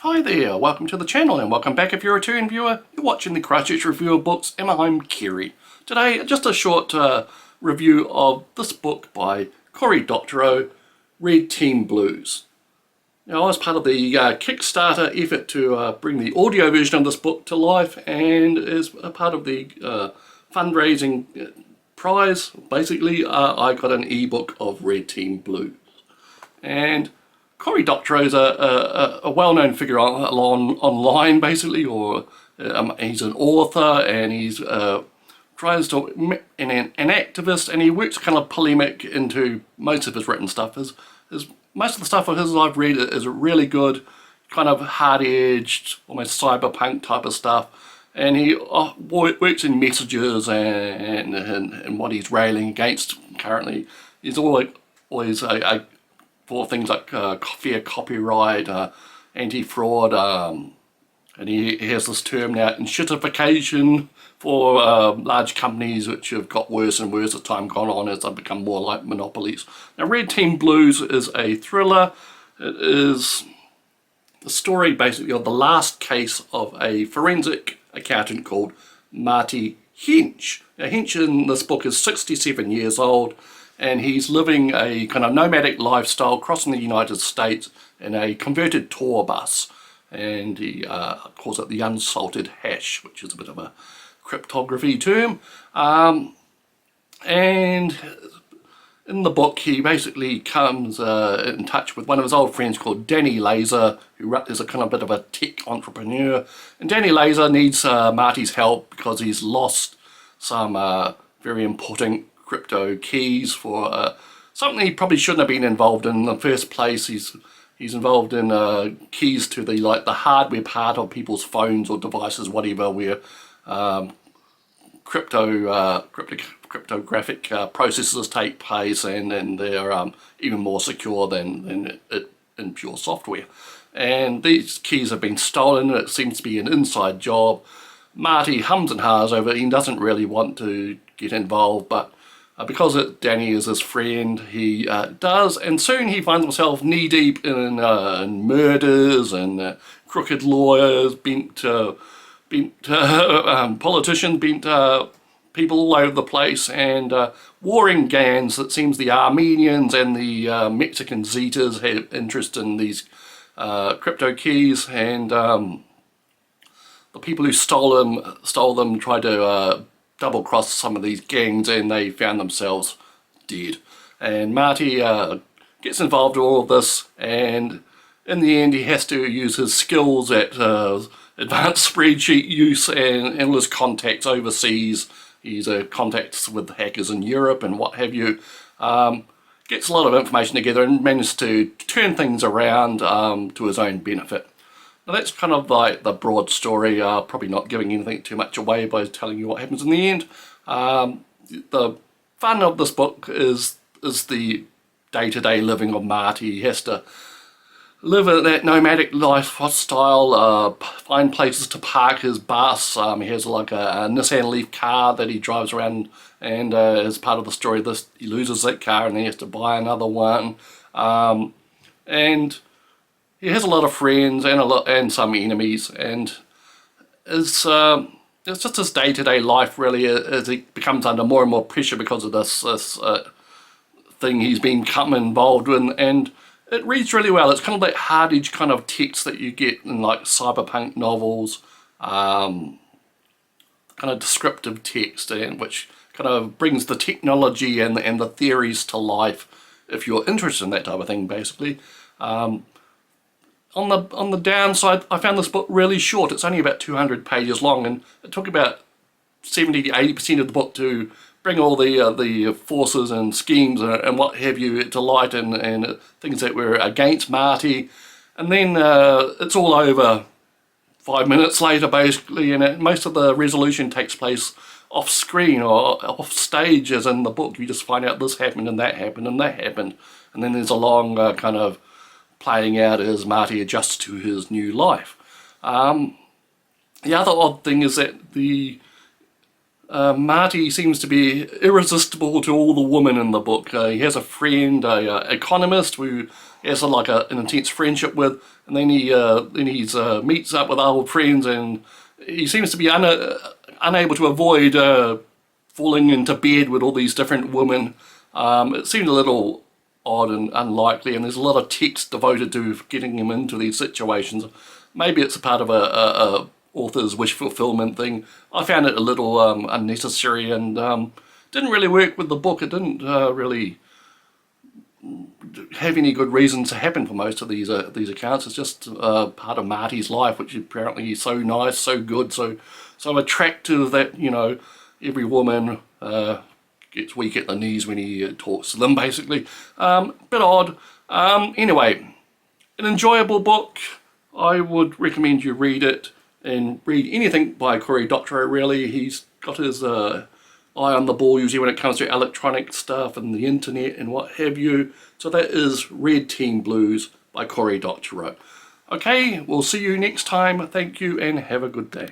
Hi there, welcome to the channel and welcome back if you're a return viewer. You're watching the Christchurch Review of Books and I'm Cory. Today, just a short review of this book by Cory Doctorow, Red Team Blues. Now, I was part of the Kickstarter effort to bring the audio version of this book to life, and as a part of the fundraising prize, basically, I got an ebook of Red Team Blues. And Cory Doctorow is a well-known figure online, basically, or he's an author, and he's tries to an activist, and he works kind of polemic into most of his written stuff. Most of the stuff of his I've read is really good, kind of hard-edged, almost cyberpunk type of stuff. And he works in messages and what he's railing against currently. He's always for things like fair copyright, anti-fraud, and he has this term now, enshittification, for large companies which have got worse and worse as time gone on as they become more like monopolies. Now, Red Team Blues is a thriller. It is the story basically of the last case of a forensic accountant called Marty Hench. Now, Hench in this book is 67 years old, and he's living a kind of nomadic lifestyle crossing the United States in a converted tour bus, and he calls it the unsalted hash, which is a bit of a cryptography term. And in the book, he basically comes in touch with one of his old friends called Danny Laser, who is a kind of bit of a tech entrepreneur. And Danny Laser needs Marty's help because he's lost some very important crypto keys for something he probably shouldn't have been involved in the first place. He's involved in keys to the hardware part of people's phones or devices, whatever, where cryptographic processes take place, and they're even more secure than it in pure software. And these keys have been stolen. It seems to be an inside job. Marty hums and haws over it. He doesn't really want to get involved, but because Danny is his friend, he does, and soon he finds himself knee-deep in murders and crooked lawyers, bent politicians, bent people all over the place, and warring gangs. It seems the Armenians and the Mexican Zetas have interest in these crypto keys, and the people who stole them tried to double-cross some of these gangs, and they found themselves dead. And Marty gets involved in all of this, and in the end he has to use his skills at advanced spreadsheet use and all his contacts overseas. He's contacts with hackers in Europe and what have you. Gets a lot of information together and manages to turn things around to his own benefit. Now, that's kind of like the broad story, probably not giving anything too much away by telling you what happens in the end. The fun of this book is the day-to-day living of Marty. He has to live in that nomadic lifestyle, find places to park his bus. He has like a Nissan Leaf car that he drives around, and as part of the story, he loses that car and he has to buy another one. And he has a lot of friends and some enemies, and it's just his day-to-day life really, as he becomes under more and more pressure because of this thing he's become involved in. And it reads really well. It's kind of that hard-edged kind of text that you get in like cyberpunk novels, kind of descriptive text, and which kind of brings the technology and the theories to life if you're interested in that type of thing, basically. On the downside, I found this book really short. It's only about 200 pages long, and it took about 70 to 80% of the book to bring all the forces and schemes and what have you to light, and things that were against Marty. And then it's all over 5 minutes later, basically, and most of the resolution takes place off screen or off stage, as in the book. You just find out this happened and that happened and that happened, and then there's a long kind of playing out as Marty adjusts to his new life. The other odd thing is that the Marty seems to be irresistible to all the women in the book. He has a friend, a economist, who he has an intense friendship with, and then he meets up with old friends, and he seems to be unable to avoid falling into bed with all these different women. It seemed a little odd and unlikely, and there's a lot of text devoted to getting him into these situations. Maybe it's a part of a author's wish fulfillment thing. I found it a little unnecessary, and didn't really work with the book. It didn't really have any good reasons to happen for most of these accounts. It's just part of Marty's life, which apparently is so nice, so good, so attractive that, you know, every woman gets weak at the knees when he talks to them, basically. Bit odd. Anyway, an enjoyable book. I would recommend you read it, and read anything by Cory Doctorow, really. He's got his eye on the ball usually when it comes to electronic stuff and the internet and what have you. So that is Red Team Blues by Cory Doctorow. Okay, we'll see you next time. Thank you and have a good day.